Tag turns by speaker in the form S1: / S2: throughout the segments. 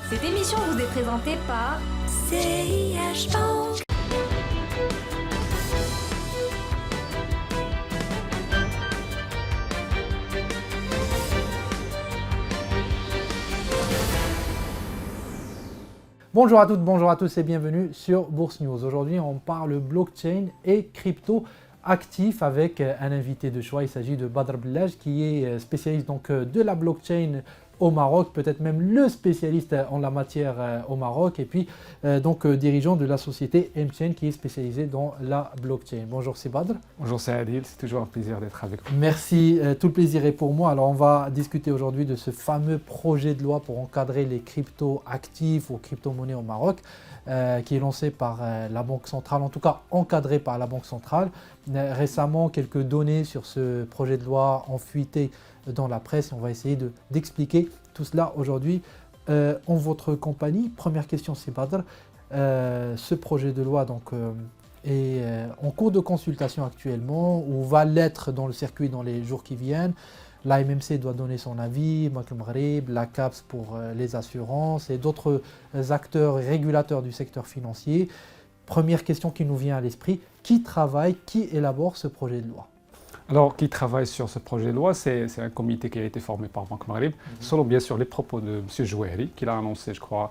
S1: Cette émission vous est présentée par CIH Bank.
S2: Bonjour à toutes, bonjour à tous et bienvenue sur Bourse News. Aujourd'hui, on parle blockchain et crypto actifs avec un invité de choix. Il s'agit de Badr Bellaj qui est spécialiste de la blockchain au Maroc, peut-être même le spécialiste en la matière au Maroc, et puis dirigeant de la société MChain qui est spécialisée dans la blockchain. Bonjour, c'est Badr.
S3: Bonjour, c'est Adil, c'est toujours un plaisir d'être avec vous.
S2: Merci, tout le plaisir est pour moi. Alors on va discuter aujourd'hui de ce fameux projet de loi pour encadrer les cryptos actifs ou crypto-monnaies au Maroc, qui est lancé par la Banque centrale, en tout cas encadré par la Banque centrale. Récemment, quelques données sur ce projet de loi ont fuité dans la presse. On va essayer d'expliquer tout cela aujourd'hui en votre compagnie. Première question, c'est Badr. Ce projet de loi est en cours de consultation actuellement ou va l'être dans le circuit dans les jours qui viennent. La MMC doit donner son avis, Banque Maghreb, la CAPS pour les assurances et d'autres acteurs régulateurs du secteur financier. Première question qui nous vient à l'esprit, qui travaille, qui élabore ce projet de loi ?
S3: Alors, qui travaille sur ce projet de loi, c'est un comité qui a été formé par Banque Maghreb, selon bien sûr les propos de M. Jouahri, qu'il a annoncé, je crois,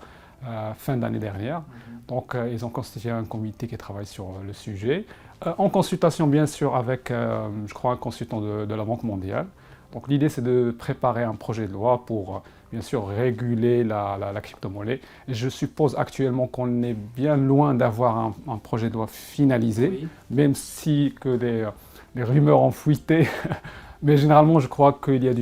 S3: fin d'année dernière. Donc, ils ont constitué un comité qui travaille sur le sujet, en consultation bien sûr avec, je crois, un consultant de la Banque mondiale. Donc, l'idée, c'est de préparer un projet de loi pour, bien sûr, réguler la crypto-monnaie. Et je suppose actuellement qu'on est bien loin d'avoir un projet de loi finalisé, oui, même si que les rumeurs ont fuité. Mais généralement, je crois qu'il y a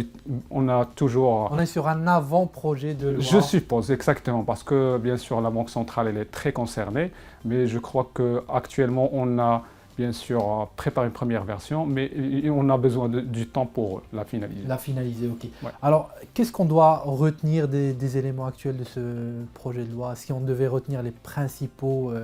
S3: on a toujours...
S2: On est sur un avant-projet de loi.
S3: Je suppose, exactement, parce que, bien sûr, la Banque centrale, elle est très concernée. Mais je crois qu'actuellement, on a, bien sûr, préparé une première version, mais on a besoin du temps pour la finaliser.
S2: La finaliser, ok.
S3: Ouais.
S2: Alors, qu'est-ce qu'on doit retenir des éléments actuels de ce projet de loi, si on devait retenir les principaux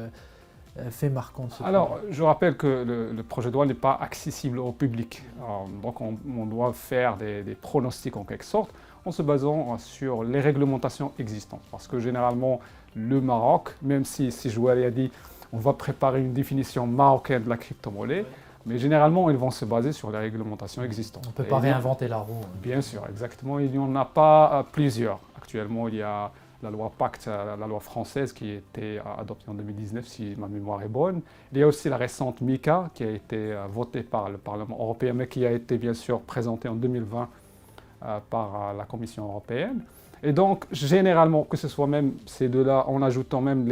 S2: faits marquants de ce projet?
S3: Alors, je rappelle que le projet de loi n'est pas accessible au public. Alors, donc, on doit faire des pronostics en quelque sorte, en se basant sur les réglementations existantes. Parce que généralement, le Maroc, même si Jouahri a dit on va préparer une définition marocaine de la crypto-monnaie, mais généralement, ils vont se baser sur les réglementations existantes.
S2: On ne peut pas réinventer la roue.
S3: Bien sûr, exactement. Il n'y en a pas plusieurs. Actuellement, il y a la loi Pacte, la loi française qui a été adoptée en 2019, si ma mémoire est bonne. Il y a aussi la récente MiCA qui a été votée par le Parlement européen, mais qui a été bien sûr présentée en 2020 par la Commission européenne. Et donc, généralement, que ce soit même ces deux-là, en ajoutant même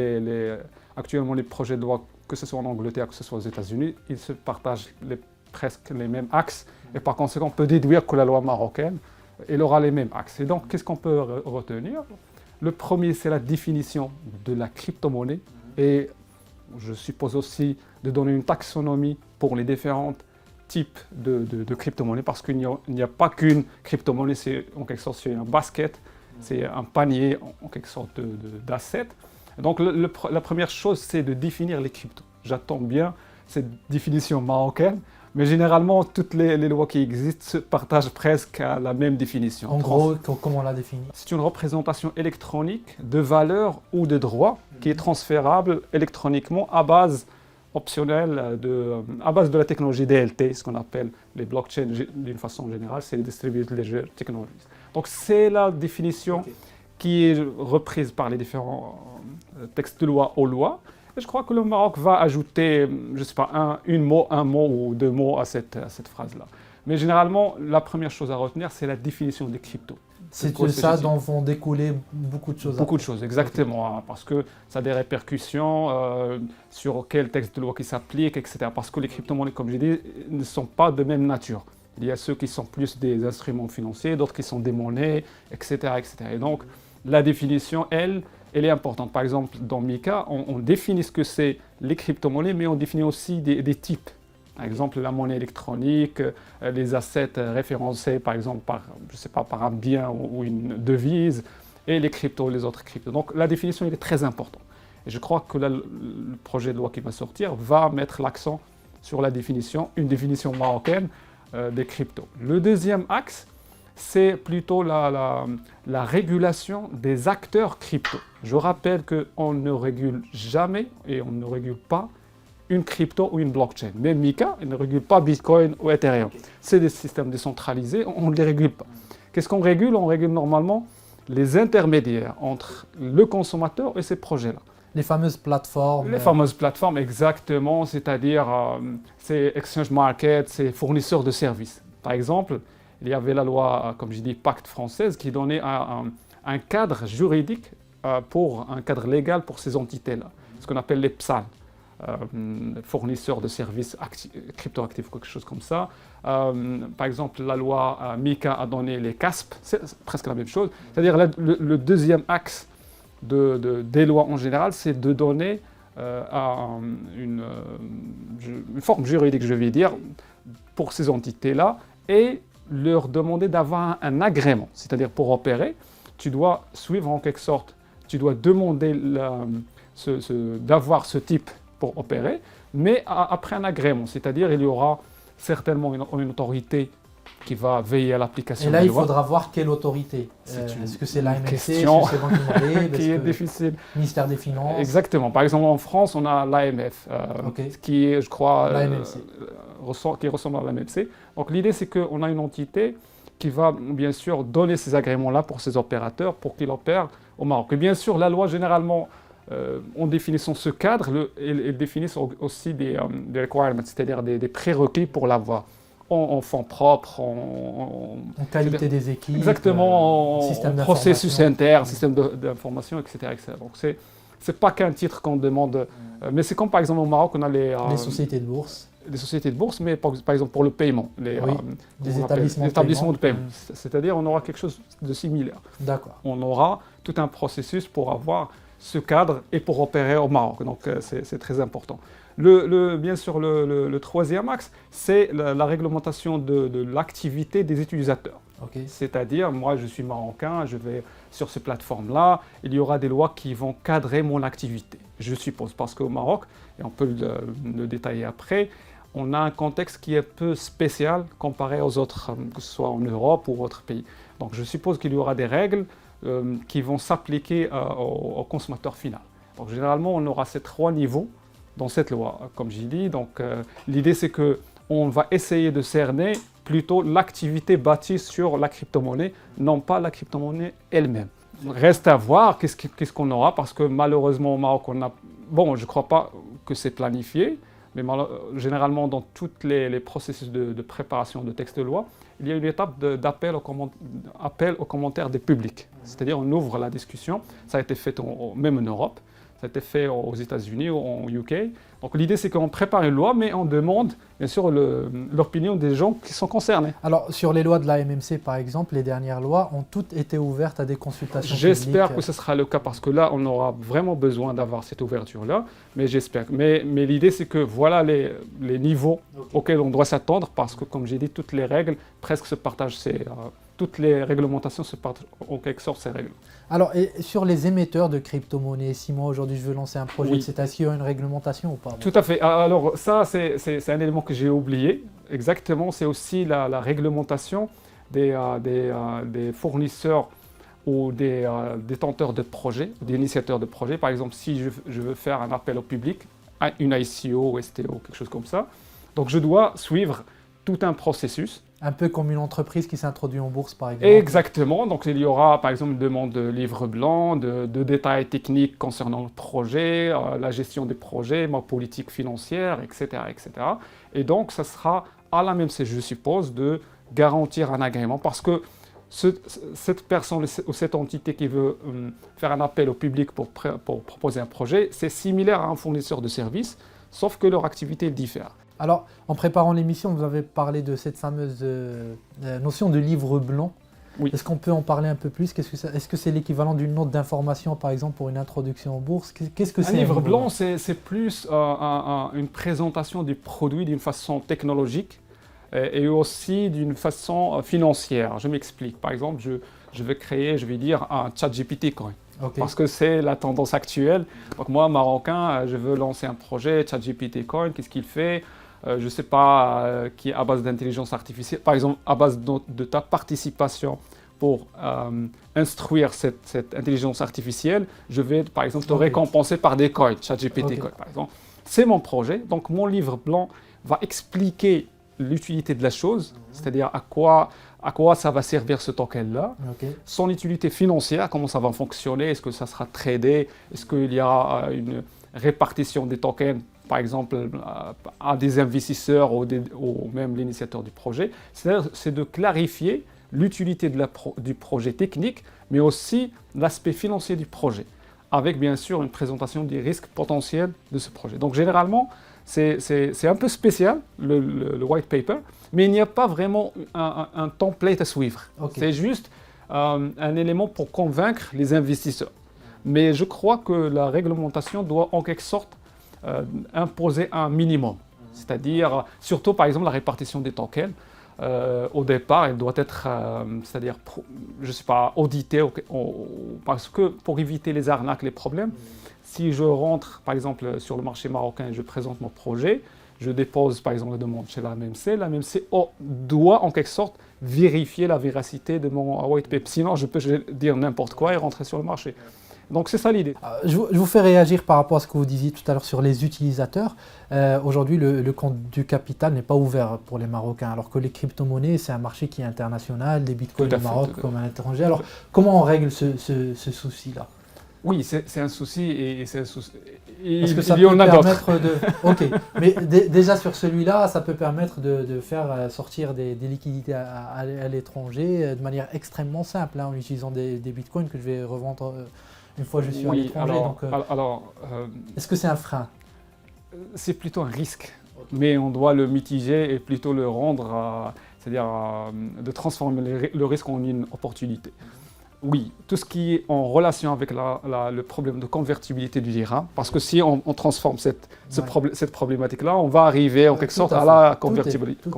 S3: actuellement les projets de loi, que ce soit en Angleterre, que ce soit aux États-Unis, ils se partagent presque les mêmes axes. Et par conséquent, on peut déduire que la loi marocaine, elle aura les mêmes axes. Et donc, qu'est-ce qu'on peut retenir ? Le premier, c'est la définition de la crypto-monnaie. Et je suppose aussi de donner une taxonomie pour les différents types de crypto-monnaies, parce qu'il n'y a pas qu'une crypto-monnaie, c'est en quelque sorte c'est un basket, c'est un panier en quelque sorte d'assets. Donc la première chose, c'est de définir les cryptos. J'attends bien cette définition marocaine, mais généralement, toutes les lois qui existent se partagent presque à la même définition.
S2: En gros, comment on la définit ?
S3: C'est une représentation électronique de valeur ou de droit qui est transférable électroniquement à base optionnelle, à base de la technologie DLT, ce qu'on appelle les blockchains d'une façon générale, c'est les Distributed Ledger Technologies. Donc c'est la définition qui est reprise par les différents textes de loi aux lois. Et je crois que le Maroc va ajouter, je ne sais pas, un mot ou deux mots à cette phrase-là. Mais généralement, la première chose à retenir, c'est la définition des cryptos.
S2: C'est de ça dont vont découler beaucoup de choses.
S3: Beaucoup de choses, exactement. Parce que ça a des répercussions sur quel texte de loi qui s'applique, etc. Parce que les crypto-monnaies, comme j'ai dit, ne sont pas de même nature. Il y a ceux qui sont plus des instruments financiers, d'autres qui sont des monnaies, etc. etc. Et donc, la définition, elle est importante. Par exemple, dans MiCA, on définit ce que c'est les crypto-monnaies, mais on définit aussi des types. Par exemple, la monnaie électronique, les assets référencés, par exemple, par un bien ou une devise, et les cryptos, les autres cryptos. Donc, la définition, elle est très importante. Et je crois que le projet de loi qui va sortir va mettre l'accent sur la définition, une définition marocaine des cryptos. Le deuxième axe, c'est plutôt la régulation des acteurs crypto. Je rappelle qu'on ne régule jamais et on ne régule pas une crypto ou une blockchain. Même Mika, il ne régule pas Bitcoin ou Ethereum. C'est des systèmes décentralisés, on ne les régule pas. Qu'est-ce qu'on régule? On régule normalement les intermédiaires entre le consommateur et ces projets-là.
S2: Les fameuses plateformes.
S3: Les fameuses plateformes, exactement, c'est-à-dire c'est exchange market, c'est fournisseurs de services. Par exemple, il y avait la loi, comme je dis, Pacte française, qui donnait un cadre juridique, un cadre légal pour ces entités-là, ce qu'on appelle les PSAN, fournisseurs de services cryptoactifs, quelque chose comme ça. Par exemple, la loi MiCA a donné les CASP, c'est presque la même chose. C'est-à-dire le deuxième axe des lois en général, c'est de donner une forme juridique, je vais dire, pour ces entités-là et leur demander d'avoir un agrément. C'est-à-dire pour opérer, tu dois suivre en quelque sorte, tu dois demander d'avoir ce type pour opérer, mais après un agrément. C'est-à-dire il y aura certainement une autorité qui va veiller à l'application.
S2: Et là, il faudra voir quelle autorité. Est-ce que c'est l'AMFC, est-ce que c'est Banque Mondiale,
S3: qui est difficile.
S2: Ministère des Finances.
S3: Exactement. Par exemple, en France, on a l'AMF, qui est, je crois, qui ressemble à l'AMFC. Donc l'idée, c'est qu'on a une entité qui va bien sûr donner ces agréments-là pour ces opérateurs, pour qu'ils opèrent au Maroc. Et bien sûr, la loi, généralement, en définissant ce cadre, elle définit aussi des requirements, c'est-à-dire des prérequis pour l'avoir. En fonds propres, en
S2: qualité des équipes,
S3: exactement, en processus interne, système d'information, etc., etc. Donc c'est pas qu'un titre qu'on demande, mais c'est comme par exemple au Maroc, on a les
S2: sociétés de bourse.
S3: Les sociétés de bourse, mais par exemple pour le paiement, les
S2: établissements
S3: de paiement. C'est-à-dire on aura quelque chose de similaire.
S2: D'accord.
S3: On aura tout un processus pour avoir ce cadre et pour opérer au Maroc. Donc c'est très important. Bien sûr, le troisième axe, c'est la réglementation de l'activité des utilisateurs. C'est-à-dire, moi, je suis marocain, je vais sur ces plateformes-là, il y aura des lois qui vont cadrer mon activité, je suppose. Parce qu'au Maroc, et on peut le détailler après, on a un contexte qui est un peu spécial comparé aux autres, que ce soit en Europe ou autres pays. Donc, je suppose qu'il y aura des règles qui vont s'appliquer au consommateur final. Donc, généralement, on aura ces trois niveaux dans cette loi, comme j'ai dit. Donc, l'idée, c'est qu'on va essayer de cerner plutôt l'activité bâtie sur la crypto-monnaie, non pas la crypto-monnaie elle-même. Reste à voir qu'est-ce qu'on aura, parce que malheureusement au Maroc, on a... Bon, je ne crois pas que c'est planifié, mais généralement dans tous les processus de préparation de textes de loi, il y a une étape d'appel aux commentaires des publics. C'est-à-dire on ouvre la discussion, ça a été fait même en Europe, ça a été fait aux États-Unis ou en UK. Donc l'idée, c'est qu'on prépare une loi, mais on demande, bien sûr, l'opinion des gens qui sont concernés.
S2: Alors, sur les lois de la MMC, par exemple, les dernières lois ont toutes été ouvertes à des consultations publiques.
S3: J'espère que ce sera le cas, parce que là, on aura vraiment besoin d'avoir cette ouverture-là, mais j'espère. Mais l'idée, c'est que voilà les niveaux auxquels on doit s'attendre, parce que, comme j'ai dit, toutes les règles presque se partagent. Toutes les réglementations se partagent en quelque sorte ces règles.
S2: Alors, et sur les émetteurs de crypto-monnaies, si moi aujourd'hui je veux lancer un projet, etc., est-ce qu'il y a une réglementation ou pas?
S3: Tout à fait. Alors ça, c'est un élément que j'ai oublié. Exactement, c'est aussi la réglementation des fournisseurs ou des détenteurs de projets, des initiateurs de projets. Par exemple, si je veux faire un appel au public, une ICO, STO, quelque chose comme ça, donc je dois suivre tout un processus.
S2: Un peu comme une entreprise qui s'introduit en bourse, par exemple.
S3: Exactement. Donc, il y aura, par exemple, une demande de livre blanc, de détails techniques concernant le projet, la gestion des projets, ma politique financière, etc., etc. Et donc, ça sera à la même, je suppose, de garantir un agrément, parce que cette personne ou cette entité qui veut faire un appel au public pour proposer un projet, c'est similaire à un fournisseur de services, sauf que leur activité diffère.
S2: Alors, en préparant l'émission, vous avez parlé de cette fameuse notion de livre blanc.
S3: Oui.
S2: Est-ce qu'on peut en parler un peu plus? Est-ce que c'est l'équivalent d'une note d'information, par exemple, pour une introduction en bourse? Qu'est-ce que c'est
S3: un livre blanc? C'est plus une présentation du produit d'une façon technologique et aussi d'une façon financière. Je m'explique. Par exemple, je vais dire un ChatGPT Coin. Parce que c'est la tendance actuelle. Donc moi, Marocain, je veux lancer un projet, ChatGPT Coin, qu'est-ce qu'il fait? je ne sais pas, qui est à base d'intelligence artificielle, par exemple à base de ta participation pour instruire cette intelligence artificielle, je vais par exemple te récompenser par des coins, ChatGPT coin par exemple. C'est mon projet, donc mon livre blanc va expliquer l'utilité de la chose, c'est-à-dire à quoi ça va servir ce token-là, son utilité financière, comment ça va fonctionner, est-ce que ça sera tradé, est-ce qu'il y aura une répartition des tokens, par exemple, à des investisseurs ou même l'initiateur du projet. C'est de clarifier l'utilité du projet technique, mais aussi l'aspect financier du projet, avec bien sûr une présentation des risques potentiels de ce projet. Donc généralement, c'est un peu spécial, le white paper, mais il n'y a pas vraiment un template à suivre. C'est juste un élément pour convaincre les investisseurs. Mais je crois que la réglementation doit en quelque sorte imposer un minimum. C'est-à-dire, surtout par exemple la répartition des tokens. Au départ, elle doit être, c'est-à-dire, je sais pas, auditée, parce que pour éviter les arnaques, les problèmes, si je rentre par exemple sur le marché marocain et je présente mon projet, je dépose par exemple la demande chez l'AMMC doit en quelque sorte vérifier la véracité de mon white paper. Sinon, je peux dire n'importe quoi et rentrer sur le marché. Donc c'est ça l'idée.
S2: Je vous fais réagir par rapport à ce que vous disiez tout à l'heure sur les utilisateurs. Aujourd'hui, le compte du capital n'est pas ouvert pour les Marocains, alors que les crypto-monnaies, c'est un marché qui est international, les bitcoins au Maroc comme à l'étranger. Alors comment on règle ce souci-là?
S3: Oui, c'est un souci et c'est un souci.
S2: Est-ce que ça peut permettre de... Ok, mais déjà sur celui-là, ça peut permettre de faire sortir des liquidités à l'étranger de manière extrêmement simple, en utilisant des bitcoins que je vais revendre une fois que je suis à l'étranger. Est-ce que c'est un frein?
S3: C'est plutôt un risque, mais on doit le mitiger et plutôt le rendre, c'est-à-dire de transformer le risque en une opportunité. Oui, tout ce qui est en relation avec le problème de convertibilité du dirham, parce que si on transforme cette problématique-là, on va arriver en quelque sorte à la convertibilité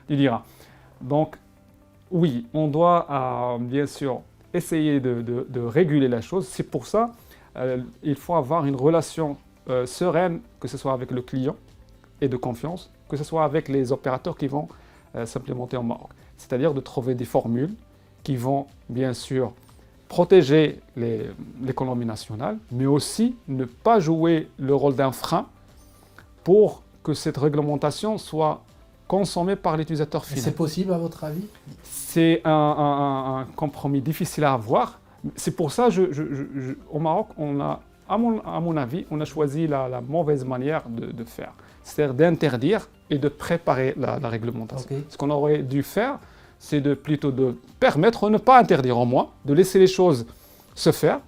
S3: du dirham. Donc, oui, on doit bien sûr essayer de réguler la chose. C'est pour ça il faut avoir une relation sereine, que ce soit avec le client et de confiance, que ce soit avec les opérateurs qui vont s'implémenter au Maroc. C'est-à-dire de trouver des formules qui vont bien sûr protéger l'économie nationale, mais aussi ne pas jouer le rôle d'un frein pour que cette réglementation soit consommée par l'utilisateur final.
S2: C'est possible à votre avis?
S3: C'est un compromis difficile à avoir. C'est pour ça, au Maroc, à mon avis, on a choisi la mauvaise manière de faire. C'est-à-dire d'interdire et de préparer la réglementation. Ce qu'on aurait dû faire, c'est plutôt de permettre, ne pas interdire en moins, de laisser les choses se faire.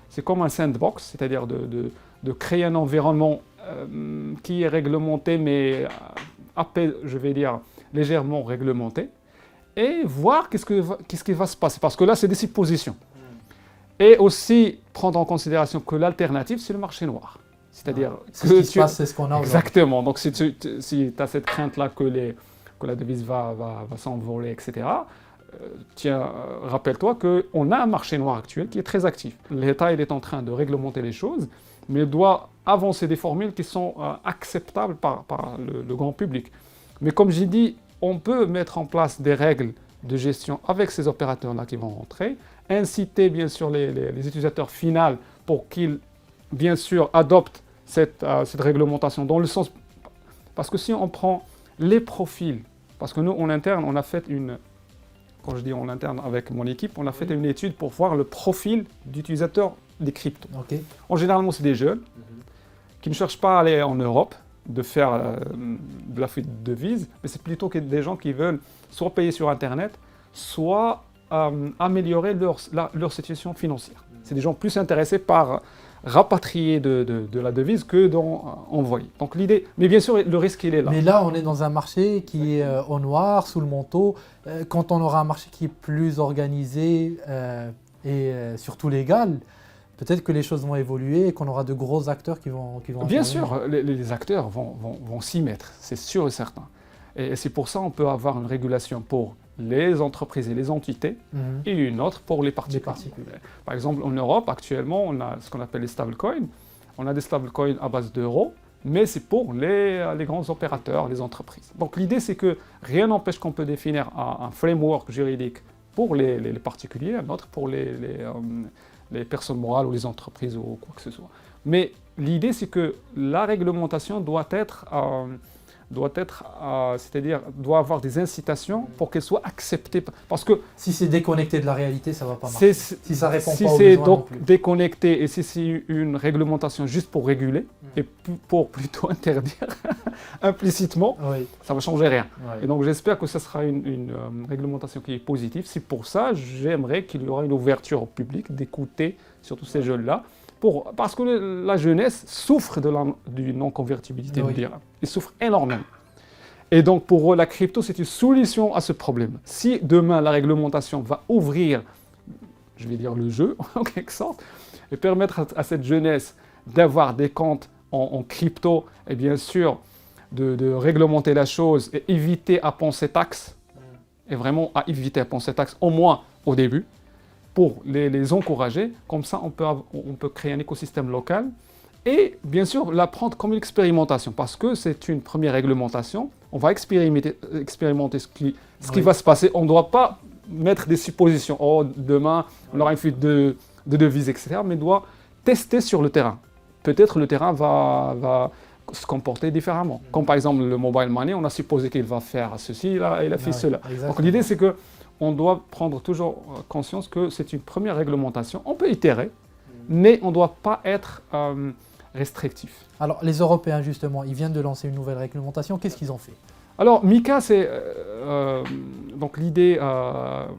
S3: C'est comme un sandbox, c'est-à-dire de créer un environnement qui est réglementé, mais je vais dire légèrement réglementé, et voir qu'est-ce qui va se passer. Parce que là, c'est des suppositions. Et aussi prendre en considération que l'alternative, c'est le marché noir. C'est-à-dire
S2: c'est ce qui se passe, c'est ce qu'on a.
S3: Exactement. Donc si tu as cette crainte-là que la devise va s'envoler, etc., rappelle-toi qu'on a un marché noir actuel qui est très actif. L'État est en train de réglementer les choses, mais il doit avancer des formules qui sont acceptables par le grand public. Mais comme j'ai dit, on peut mettre en place des règles de gestion avec ces opérateurs-là qui vont rentrer, inciter bien sûr les utilisateurs finaux pour qu'ils, bien sûr, adoptent cette réglementation dans le sens... Parce que si on prend les profils, parce que nous, en interne, on a fait quand je dis en interne avec mon équipe, on a fait une étude pour voir le profil d'utilisateurs des cryptos. En général, c'est des jeunes qui ne cherchent pas à aller en Europe, de faire de la fuite de devises, mais c'est plutôt des gens qui veulent soit payer sur Internet, soit améliorer leur situation financière. C'est des gens plus intéressés par rapatrier de la devise que d'envoyer. Donc l'idée, mais bien sûr le risque il est là.
S2: Mais là on est dans un marché qui est au noir, sous le manteau. Quand on aura un marché qui est plus organisé et surtout légal, peut-être que les choses vont évoluer et qu'on aura de gros acteurs qui vont
S3: bien sûr, les acteurs vont s'y mettre, c'est sûr et certain. Et c'est pour ça qu'on peut avoir une régulation pour les entreprises et les entités et une autre pour les particuliers. Par exemple, en Europe, actuellement, on a ce qu'on appelle les stablecoins. On a des stablecoins à base d'euros, mais c'est pour les grands opérateurs, les entreprises. Donc l'idée, c'est que rien n'empêche qu'on peut définir un framework juridique pour les particuliers, un autre pour les personnes morales ou les entreprises ou quoi que ce soit. Mais l'idée, c'est que la réglementation doit doit avoir des incitations pour qu'elle soit acceptée. Parce que
S2: si c'est déconnecté de la réalité, ça ne va pas marcher. Si ça répond
S3: si
S2: pas aux
S3: c'est
S2: besoins non
S3: donc
S2: plus.
S3: déconnecté et si c'est une réglementation juste pour réguler et pour plutôt interdire implicitement,
S2: Oui.
S3: ça ne va changer rien.
S2: Ouais.
S3: Et donc j'espère que ce sera une réglementation qui est positive. C'est pour ça que j'aimerais qu'il y aura une ouverture au public d'écouter surtout ces jeunes-là. Parce que la jeunesse souffre du non-convertibilité
S2: Oui.
S3: du dirham. Ils souffrent énormément. Et donc pour eux, la crypto, c'est une solution à ce problème. Si demain la réglementation va ouvrir, je vais dire le jeu en quelque sorte, et permettre à cette jeunesse d'avoir des comptes en crypto, et bien sûr de réglementer la chose et éviter à penser taxes, et vraiment à éviter à penser taxes, au moins au début, pour les encourager. Comme ça, on peut créer un écosystème local et bien sûr la prendre comme une expérimentation parce que c'est une première réglementation. On va expérimenter ce qui va se passer. On ne doit pas mettre des suppositions. Oh, demain, on aura une fuite de devises, etc. Mais on doit tester sur le terrain. Peut-être le terrain va se comporter différemment. Comme par exemple le mobile money, on a supposé qu'il va faire ceci, là, et il a fait cela.
S2: Exactement.
S3: Donc l'idée, c'est que on doit prendre toujours conscience que c'est une première réglementation. On peut itérer, mais on ne doit pas être restrictif.
S2: Alors, les Européens, justement, ils viennent de lancer une nouvelle réglementation. Qu'est-ce qu'ils ont fait?
S3: Alors, MiCA, c'est donc l'idée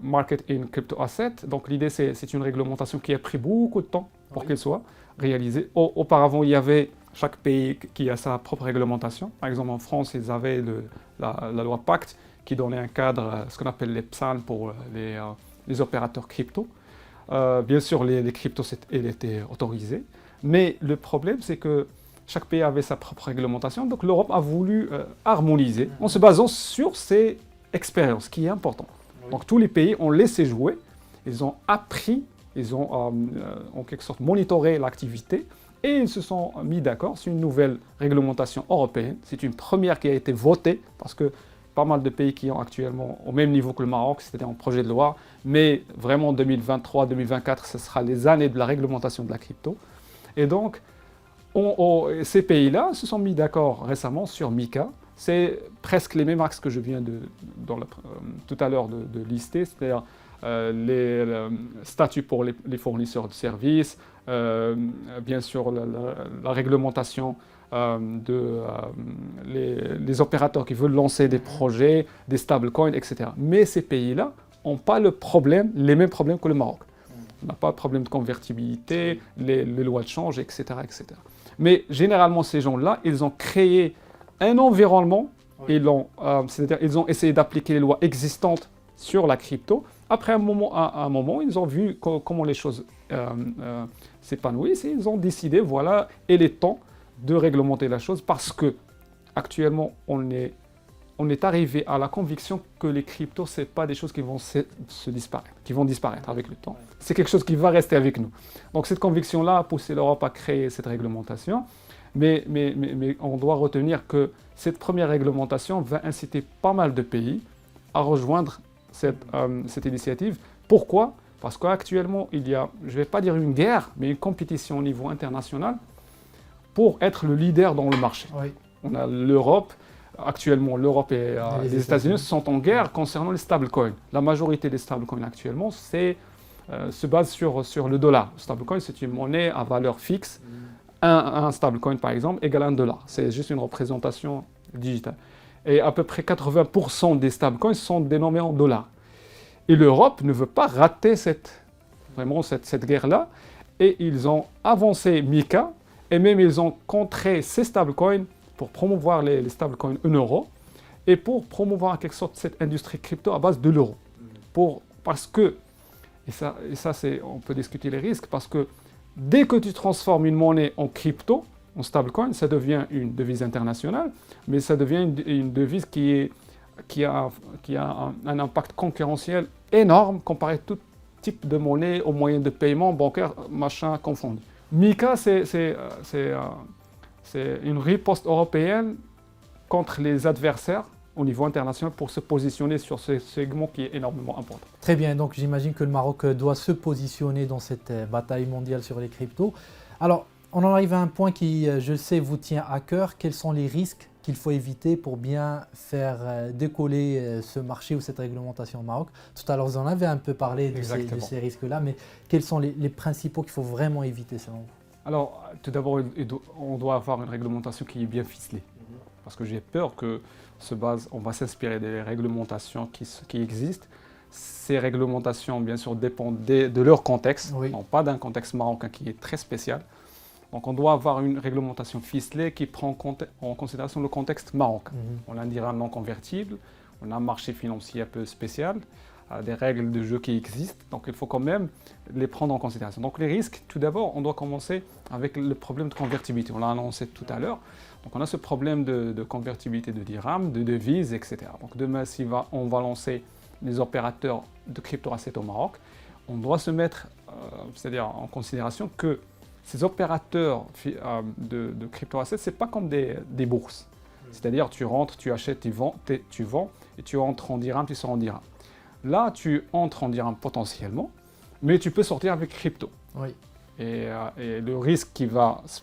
S3: Market in Crypto Asset. Donc l'idée, c'est une réglementation qui a pris beaucoup de temps pour qu'elle soit réalisée. Auparavant, il y avait chaque pays qui a sa propre réglementation. Par exemple, en France, ils avaient la loi Pacte, qui donnait un cadre, ce qu'on appelle les PSAN pour les opérateurs crypto. Bien sûr, les cryptos, elles étaient autorisées. Mais le problème, c'est que chaque pays avait sa propre réglementation. Donc l'Europe a voulu harmoniser en se basant sur ses expériences, ce qui est important. Oui. Donc tous les pays ont laissé jouer, ils ont appris, ils ont en quelque sorte monitoré l'activité et ils se sont mis d'accord sur une nouvelle réglementation européenne. C'est une première qui a été votée parce que pas mal de pays qui ont actuellement au même niveau que le Maroc, c'est-à-dire en projet de loi, mais vraiment 2023-2024, ce sera les années de la réglementation de la crypto. Et donc, ces pays-là se sont mis d'accord récemment sur MiCA. C'est presque les mêmes axes que je viens tout à l'heure de lister, c'est-à-dire les statuts pour les fournisseurs de services, bien sûr la réglementation les opérateurs qui veulent lancer des projets, des stablecoins, etc. Mais ces pays-là n'ont pas les mêmes problèmes que le Maroc. On n'a pas de problème de convertibilité, les lois de change, etc., etc. Mais généralement, ces gens-là, ils ont créé un environnement, c'est-à-dire ils ont essayé d'appliquer les lois existantes sur la crypto. Après un moment, ils ont vu comment les choses s'épanouissent et ils ont décidé, voilà, il est temps de réglementer la chose parce que actuellement on est arrivé à la conviction que les cryptos c'est pas des choses qui vont disparaître avec le temps. C'est quelque chose qui va rester avec nous. Donc cette conviction-là a poussé l'Europe à créer cette réglementation, mais on doit retenir que cette première réglementation va inciter pas mal de pays à rejoindre cette initiative. Pourquoi? Parce qu'actuellement il y a, je vais pas dire une guerre, mais une compétition au niveau international pour être le leader dans le marché. Oui. On a l'Europe, actuellement l'Europe et les États-Unis sont en guerre concernant les stablecoins. La majorité des stablecoins actuellement se base sur le dollar. Le stablecoin, c'est une monnaie à valeur fixe. Un stablecoin, par exemple, égale $1. C'est juste une représentation digitale. Et à peu près 80% des stablecoins sont dénommés en dollars. Et l'Europe ne veut pas rater cette guerre-là. Et ils ont avancé MiCA, et même ils ont contré ces stablecoins pour promouvoir les stablecoins en euros et pour promouvoir en quelque sorte cette industrie crypto à base de l'euro. Parce que, et ça on peut discuter les risques, parce que dès que tu transformes une monnaie en crypto, en stablecoin, ça devient une devise internationale, mais ça devient une devise qui a un impact concurrentiel énorme comparé à tout type de monnaie aux moyens de paiement bancaire, machin confondu. MiCA, c'est C'est une riposte européenne contre les adversaires au niveau international pour se positionner sur ce segment qui est énormément important.
S2: Très bien, donc j'imagine que le Maroc doit se positionner dans cette bataille mondiale sur les cryptos. Alors, on en arrive à un point qui, je sais, vous tient à cœur. Quels sont les risques qu'il faut éviter pour bien faire décoller ce marché ou cette réglementation au Maroc? Tout à l'heure, vous en avez un peu parlé de ces risques-là, mais quels sont les principaux qu'il faut vraiment éviter selon vous?
S3: Alors, tout d'abord, on doit avoir une réglementation qui est bien ficelée. Parce que j'ai peur que on va s'inspirer des réglementations qui existent. Ces réglementations, bien sûr, dépendent de leur contexte, non pas d'un contexte marocain qui est très spécial. Donc on doit avoir une réglementation ficelée qui prend en considération le contexte marocain. On a un dirham non convertible, on a un marché financier un peu spécial, des règles de jeu qui existent, donc il faut quand même les prendre en considération. Donc les risques, tout d'abord, on doit commencer avec le problème de convertibilité. On l'a annoncé tout à l'heure. Donc on a ce problème de convertibilité de dirham, de devises, etc. Donc demain, si on va lancer les opérateurs de crypto-assets au Maroc, on doit se mettre c'est-à-dire en considération que ces opérateurs de crypto-assets, ce n'est pas comme des bourses. C'est-à-dire tu rentres, tu achètes, tu vends, et tu entres en dirham, tu sors en dirham. Là, tu entres en dirham potentiellement, mais tu peux sortir avec crypto.
S2: Oui.
S3: Et le risque qui va se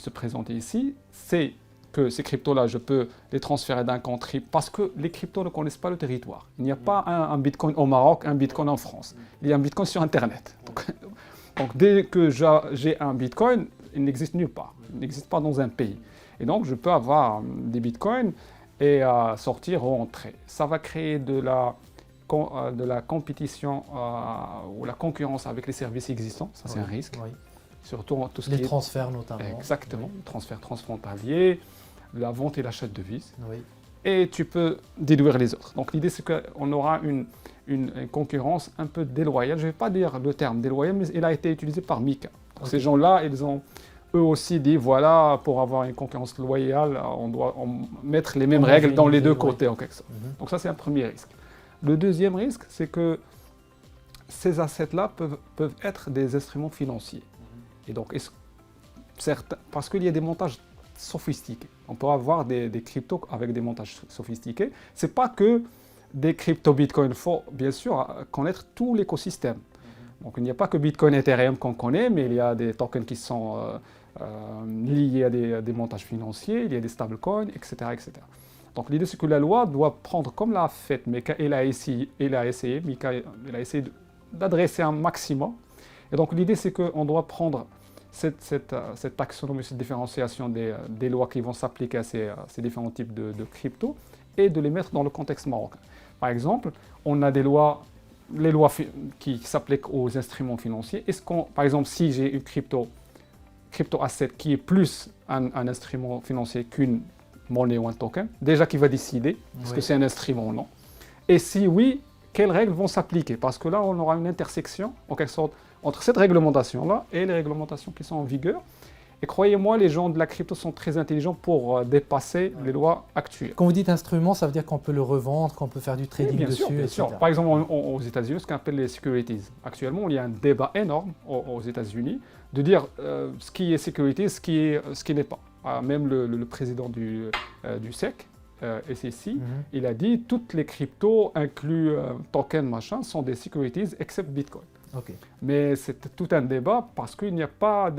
S3: présenter ici, c'est que ces cryptos-là, je peux les transférer d'un country parce que les cryptos ne connaissent pas le territoire. Il n'y a pas un bitcoin au Maroc, un bitcoin en France. Il y a un bitcoin sur Internet. Donc dès que j'ai un bitcoin, il n'existe nulle part. Il n'existe pas dans un pays. Et donc je peux avoir des bitcoins et sortir ou entrer. Ça va créer de la compétition ou la concurrence avec les services existants. Ça, c'est un risque.
S2: Oui.
S3: Surtout tout ce
S2: les
S3: qui est
S2: transferts notamment.
S3: Exactement, transferts transfrontaliers, la vente et l'achat de devises.
S2: Oui.
S3: Et tu peux déduire les autres. Donc l'idée, c'est qu'on aura une concurrence un peu déloyale. Je ne vais pas dire le terme déloyal, mais il a été utilisé par Mika. Donc ces gens-là, ils ont eux aussi dit, voilà, pour avoir une concurrence loyale, on doit mettre les mêmes règles dans les deux côtés, en quelque sorte. Donc ça, c'est un premier risque. Le deuxième risque, c'est que ces assets-là peuvent être des instruments financiers. Et donc, parce qu'il y a des montages sophistiqués. On peut avoir des cryptos avec des montages sophistiqués. Ce n'est pas que des crypto-bitcoin. Il faut bien sûr connaître tout l'écosystème. Donc il n'y a pas que Bitcoin et Ethereum qu'on connaît, mais il y a des tokens qui sont liés à des montages financiers, il y a des stablecoins, etc., etc. Donc l'idée, c'est que la loi doit prendre, comme l'a fait Mika, Mika, il a essayé d'adresser un maximum. Et donc l'idée, c'est qu'on doit prendre cette taxonomie, cette différenciation des lois qui vont s'appliquer à ces différents types de crypto et de les mettre dans le contexte marocain. Par exemple, on a les lois qui s'appliquent aux instruments financiers. Par exemple, si j'ai une crypto-asset qui est plus un instrument financier qu'une monnaie ou un token, déjà qui va décider est-ce que c'est un instrument ou non. Et si oui, quelles règles vont s'appliquer? Parce que là, on aura une intersection, en quelque sorte, entre cette réglementation-là et les réglementations qui sont en vigueur. Et croyez-moi, les gens de la crypto sont très intelligents pour dépasser les lois actuelles.
S2: Quand vous dites instrument, ça veut dire qu'on peut le revendre, qu'on peut faire du trading
S3: bien
S2: dessus,
S3: sûr, bien sûr. Par exemple, aux États-Unis, ce qu'on appelle les securities. Actuellement, il y a un débat énorme aux États-Unis de dire ce qui est securities, ce qui n'est pas. Même le président du SEC, SEC, il a dit toutes les cryptos, inclus tokens, machin, sont des securities, except Bitcoin.
S2: Okay.
S3: Mais c'est tout un débat parce qu'il n'y a pas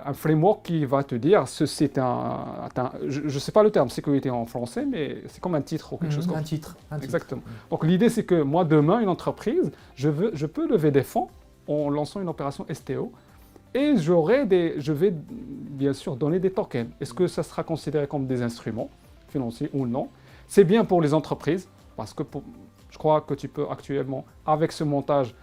S3: un framework qui va te dire ceci est je ne sais pas le terme sécurité en français, mais c'est comme un titre ou quelque chose comme ça.
S2: Un titre.
S3: Exactement. Donc l'idée, c'est que moi, demain, une entreprise, je peux lever des fonds en lançant une opération STO et je vais bien sûr donner des tokens. Est-ce que ça sera considéré comme des instruments financiers ou non? C'est bien pour les entreprises parce que je crois que tu peux actuellement, avec ce montage,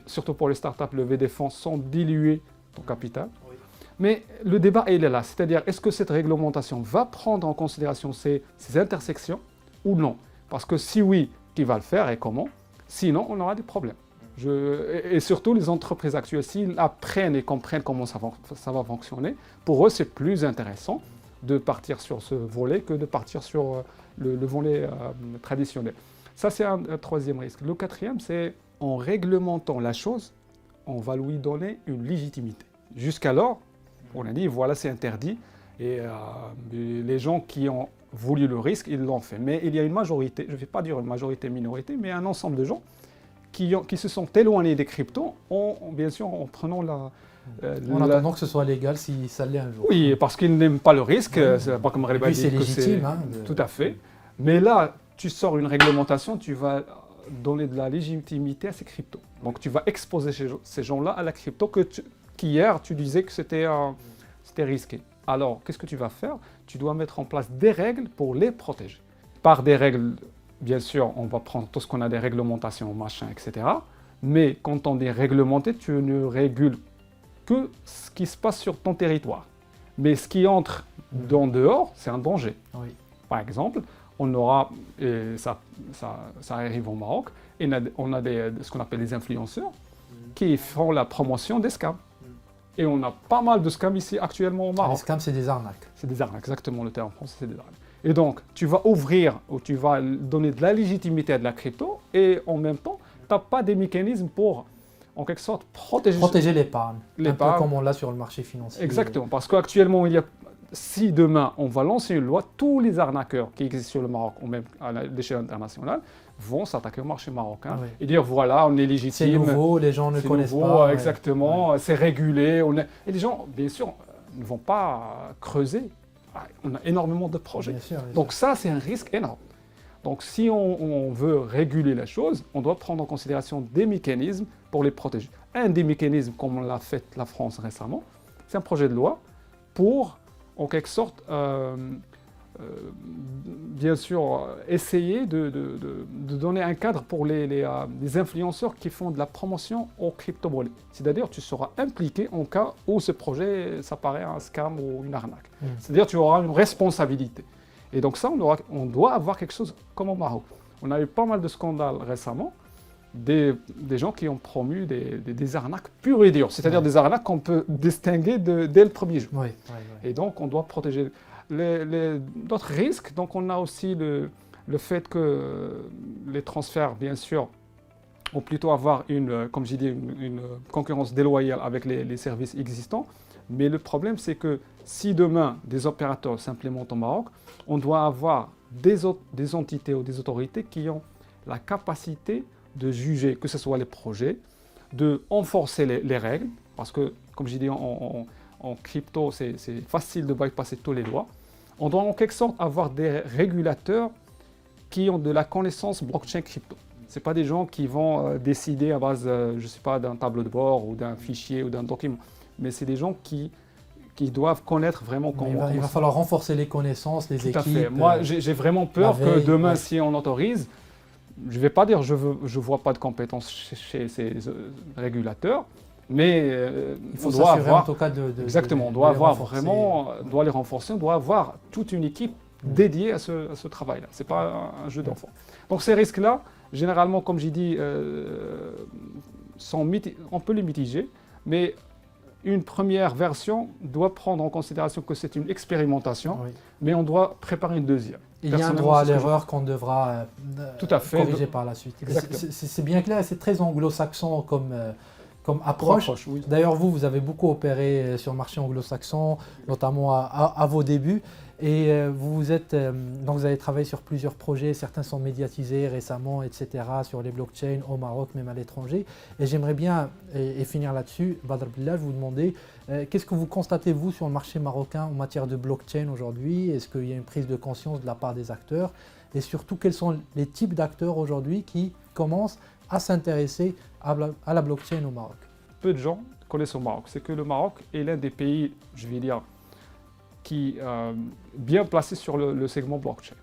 S3: surtout pour les startups, lever des fonds sans diluer ton capital. Oui. Mais le débat, il est là. C'est-à-dire, est-ce que cette réglementation va prendre en considération ces intersections ou non? Parce que si oui, qui va le faire et comment? Sinon, on aura des problèmes. Et surtout, les entreprises actuelles, s'ils apprennent et comprennent comment ça va fonctionner, pour eux, c'est plus intéressant de partir sur ce volet que de partir sur le volet traditionnel. Ça, c'est un troisième risque. Le quatrième, c'est en réglementant la chose, on va lui donner une légitimité. Jusqu'alors, On a dit, voilà, c'est interdit. Et les gens qui ont voulu le risque, ils l'ont fait. Mais il y a une majorité, je ne vais pas dire une majorité, minorité, mais un ensemble de gens qui se sont éloignés des cryptos, bien sûr en prenant
S2: en attendant que ce soit légal si ça l'est un jour.
S3: Oui, parce qu'ils n'aiment pas le risque. C'est pas comme
S2: Et puis c'est
S3: dit que
S2: légitime.
S3: Tout à fait. Mais là, tu sors une réglementation, tu vas donner de la légitimité à ces cryptos. Donc tu vas exposer ces gens-là à la crypto qu'hier tu disais que c'était risqué. Alors, qu'est-ce que tu vas faire? Tu dois mettre en place des règles pour les protéger. Par des règles, bien sûr, on va prendre tout ce qu'on a des réglementations, machin, etc. Mais quand on dit réglementé, tu ne régules que ce qui se passe sur ton territoire. Mais ce qui entre d'en dehors, c'est un danger.
S2: Oui.
S3: Par exemple, on aura, et ça arrive au Maroc, et on a ce qu'on appelle les influenceurs qui font la promotion des scams. Et on a pas mal de scams ici actuellement au Maroc.
S2: Les scams, c'est des arnaques.
S3: C'est des arnaques, exactement le terme en français, c'est des arnaques. Et donc, tu vas ouvrir ou tu vas donner de la légitimité à de la crypto et en même temps, tu n'as pas des mécanismes pour, en quelque sorte, protéger
S2: l'épargne. Un peu comme on l'a sur le marché financier.
S3: Exactement, parce qu'actuellement, si demain on va lancer une loi, tous les arnaqueurs qui existent sur le Maroc ou même à l'échelle internationale vont s'attaquer au marché marocain et dire voilà, on est légitime.
S2: C'est nouveau, les gens ne connaissent pas.
S3: Exactement, c'est régulé. Et les gens, bien sûr, ne vont pas creuser. On a énormément de projets.
S2: Bien sûr.
S3: Donc ça, c'est un risque énorme. Donc si on veut réguler la chose, on doit prendre en considération des mécanismes pour les protéger. Un des mécanismes, comme l'a fait la France récemment, c'est un projet de loi pour, en quelque sorte, bien sûr, essayer de donner un cadre pour les influenceurs qui font de la promotion aux crypto-monnaies. C'est-à-dire tu seras impliqué en cas où ce projet s'apparaît un scam ou une arnaque. C'est-à-dire tu auras une responsabilité. Et donc ça, on doit avoir quelque chose comme au Maroc. On a eu pas mal de scandales récemment, des gens qui ont promu des arnaques pures et dures, c'est-à-dire des arnaques qu'on peut distinguer dès le premier jour. Et donc on doit protéger d'autres risques. Donc on a aussi le fait que les transferts, bien sûr, vont plutôt avoir comme j'ai dit, une concurrence déloyale avec les services existants. Mais le problème, c'est que si demain des opérateurs s'implémentent au Maroc, on doit avoir des entités ou des autorités qui ont la capacité de juger, que ce soit les projets, de renforcer les règles, parce que, comme j'ai dit, en crypto, c'est facile de bypasser toutes les lois. On doit en quelque sorte avoir des régulateurs qui ont de la connaissance blockchain crypto. Ce n'est pas des gens qui vont décider à base, je ne sais pas, d'un tableau de bord ou d'un fichier ou d'un document, mais c'est des gens qui doivent connaître vraiment comment...
S2: Il va falloir renforcer les connaissances, les équipes.
S3: Tout à fait. Moi, j'ai vraiment peur que demain, si on autorise, je ne vais pas dire je ne vois pas de compétences chez ces régulateurs, mais
S2: il faut s'assurer en tout cas
S3: exactement, on doit avoir vraiment, on doit les renforcer, on doit avoir toute une équipe dédiée à ce travail-là. Ce n'est pas un jeu d'enfant. Donc ces risques-là, généralement, comme j'ai dit, on peut les mitiger, mais une première version doit prendre en considération que c'est une expérimentation, mais on doit préparer une deuxième.
S2: Il y a un droit à l'erreur qu'on devra corriger par la suite. C'est bien clair, c'est très anglo-saxon comme approche.
S3: Oui.
S2: D'ailleurs, vous avez beaucoup opéré sur le marché anglo-saxon, notamment à vos débuts. Et vous avez travaillé sur plusieurs projets, certains sont médiatisés récemment, etc., sur les blockchains au Maroc, même à l'étranger. Et j'aimerais bien, et finir là-dessus, Badr Billah, vous demander, qu'est-ce que vous constatez, vous, sur le marché marocain en matière de blockchain aujourd'hui? Est-ce qu'il y a une prise de conscience de la part des acteurs? Et surtout, quels sont les types d'acteurs aujourd'hui qui commencent à s'intéresser à la blockchain au Maroc?
S3: Peu de gens connaissent au Maroc. C'est que le Maroc est l'un des pays, je vais dire, qui bien placé sur le segment blockchain,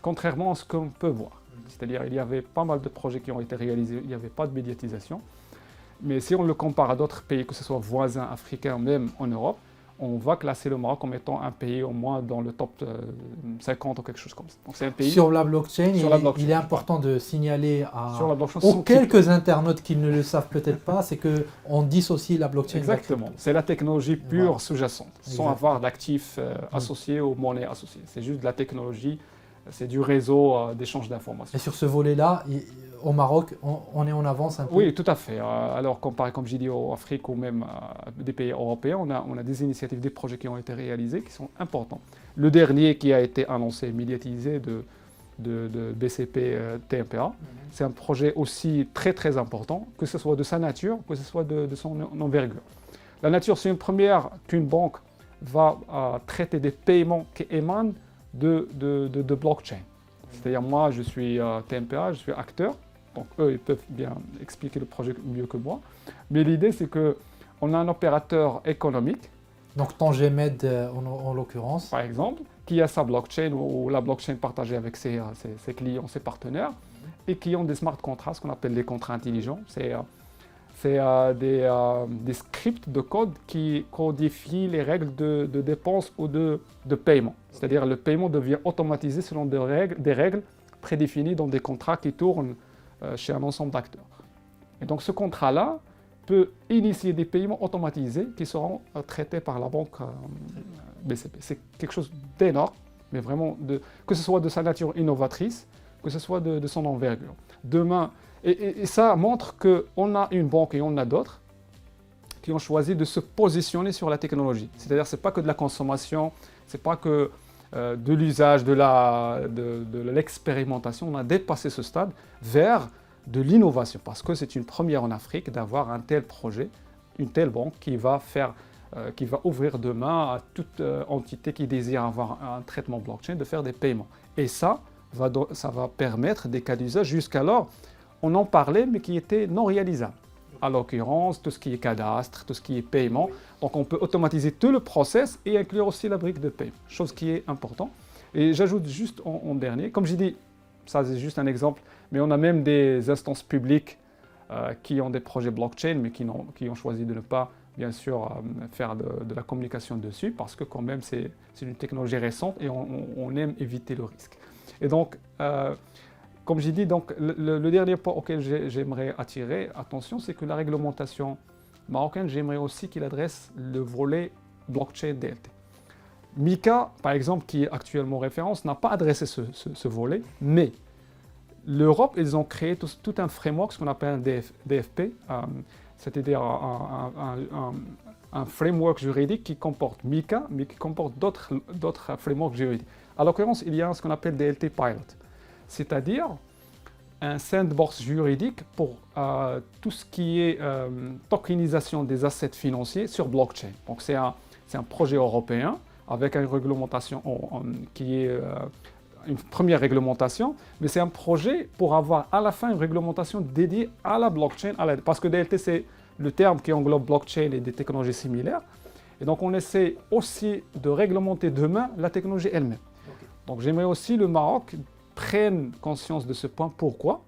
S3: contrairement à ce qu'on peut voir. C'est-à-dire il y avait pas mal de projets qui ont été réalisés, il n'y avait pas de médiatisation. Mais si on le compare à d'autres pays, que ce soit voisins, africains, même en Europe, on va classer le Maroc comme étant un pays au moins dans le top 50 ou quelque chose comme ça. Donc c'est un pays
S2: sur la blockchain, il est important de signaler aux quelques internautes qui ne le savent peut-être pas, c'est qu'on dissocie la blockchain.
S3: Exactement, c'est la technologie pure sous-jacente, sans avoir d'actifs associés aux monnaies associées. C'est juste de la technologie, c'est du réseau d'échange d'informations.
S2: Et sur ce volet-là, au Maroc, on est en avance un peu.
S3: Oui, tout à fait. Alors, comparé, comme j'ai dit, en Afrique ou même des pays européens, on a des initiatives, des projets qui ont été réalisés qui sont importants. Le dernier qui a été annoncé, médiatisé de BCP TMPA, c'est un projet aussi très très important, que ce soit de sa nature, que ce soit de son envergure. La nature, c'est une première qu'une banque va traiter des paiements qui émanent de blockchain. C'est-à-dire moi, je suis TMPA, je suis acteur, donc eux, ils peuvent bien expliquer le projet mieux que moi. Mais l'idée, c'est qu'on a un opérateur économique.
S2: Donc Tangemed en l'occurrence.
S3: Par exemple, qui a sa blockchain ou la blockchain partagée avec ses clients, ses partenaires, et qui ont des smart contracts, ce qu'on appelle des contrats intelligents. C'est des scripts de code qui codifient les règles de dépenses ou de paiement. C'est-à-dire le paiement devient automatisé selon des règles prédéfinies dans des contrats qui tournent chez un ensemble d'acteurs. Et donc ce contrat-là peut initier des paiements automatisés qui seront traités par la banque BCP. C'est quelque chose d'énorme, mais vraiment, que ce soit de sa nature innovatrice, que ce soit de son envergure. Demain, et ça montre qu'on a une banque et on a d'autres qui ont choisi de se positionner sur la technologie. C'est-à-dire que ce n'est pas que de la consommation, ce n'est pas que de l'usage, de l'expérimentation. On a dépassé ce stade vers de l'innovation, parce que c'est une première en Afrique d'avoir un tel projet, une telle banque qui va ouvrir demain à toute entité qui désire avoir un traitement blockchain de faire des paiements. Et ça va permettre des cas d'usage jusqu'alors, on en parlait, mais qui étaient non réalisables. À l'occurrence, tout ce qui est cadastre, tout ce qui est paiement. Donc on peut automatiser tout le process et inclure aussi la brique de paiement, chose qui est importante. Et j'ajoute juste en dernier, comme j'ai dit, ça c'est juste un exemple, mais on a même des instances publiques qui ont des projets blockchain, mais qui ont choisi de ne pas, bien sûr, faire de la communication dessus, parce que quand même c'est une technologie récente et on aime éviter le risque. Et donc, comme j'ai dit, donc, le dernier point auquel j'aimerais attirer attention, c'est que la réglementation marocaine, j'aimerais aussi qu'il adresse le volet blockchain DLT. MiCA, par exemple, qui est actuellement référence, n'a pas adressé ce volet, mais l'Europe, ils ont créé tout un framework, ce qu'on appelle un DFP, c'est-à-dire un framework juridique qui comporte MiCA, mais qui comporte d'autres frameworks juridiques. À l'occurrence, il y a ce qu'on appelle DLT Pilot, c'est-à-dire un sandbox juridique pour tout ce qui est tokenisation des assets financiers sur blockchain. Donc c'est un projet européen avec une réglementation qui est une première réglementation, mais c'est un projet pour avoir à la fin une réglementation dédiée à la blockchain, parce que DLT c'est le terme qui englobe blockchain et des technologies similaires. Et donc on essaie aussi de réglementer demain la technologie elle-même. Okay. Donc j'aimerais aussi le Maroc prenne conscience de ce point. Pourquoi?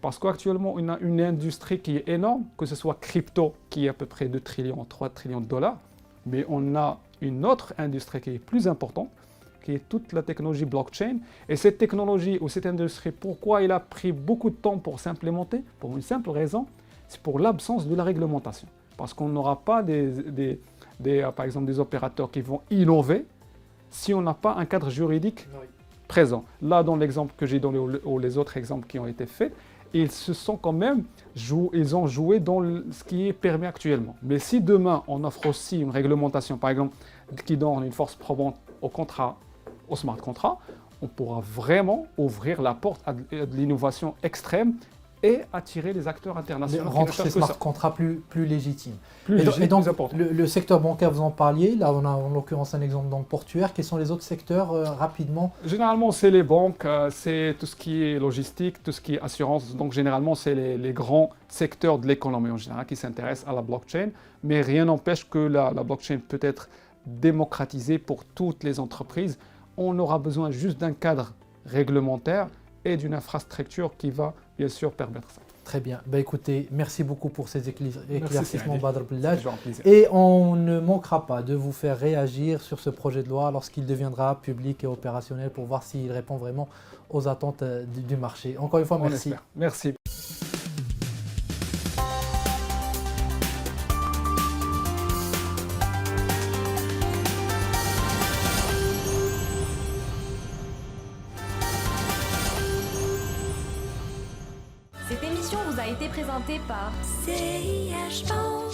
S3: Parce qu'actuellement, on a une industrie qui est énorme, que ce soit crypto, qui est à peu près 2 trillions, 3 trillions de dollars, mais on a une autre industrie qui est plus importante, qui est toute la technologie blockchain. Et cette technologie ou cette industrie, pourquoi il a pris beaucoup de temps pour s'implémenter? Pour une simple raison, c'est pour l'absence de la réglementation. Parce qu'on n'aura pas par exemple des opérateurs qui vont innover si on n'a pas un cadre juridique présent. Là, dans l'exemple que j'ai donné ou les autres exemples qui ont été faits, ils se sont quand même ils ont joué dans ce qui est permis actuellement. Mais si demain on offre aussi une réglementation, par exemple, qui donne une force probante au smart contract, on pourra vraiment ouvrir la porte à de l'innovation extrême et attirer les acteurs internationaux.
S2: Rendre ces smart contracts plus légitimes.
S3: Et
S2: donc, le secteur bancaire, vous en parliez, là on a en l'occurrence un exemple dans le portuaire. Quels sont les autres secteurs rapidement?
S3: Généralement, c'est les banques, c'est tout ce qui est logistique, tout ce qui est assurance. Donc généralement, c'est les grands secteurs de l'économie en général qui s'intéressent à la blockchain. Mais rien n'empêche que la blockchain peut être démocratisée pour toutes les entreprises. On aura besoin juste d'un cadre réglementaire et d'une infrastructure qui va bien sûr permettre ça.
S2: Très bien. Écoutez, merci beaucoup pour ces éclaircissements, Badr Bellaj.
S3: Et
S2: on ne manquera pas de vous faire réagir sur ce projet de loi lorsqu'il deviendra public et opérationnel pour voir s'il répond vraiment aux attentes du marché. Encore une fois, merci.
S3: Merci.
S1: été présenté par CIH Bank.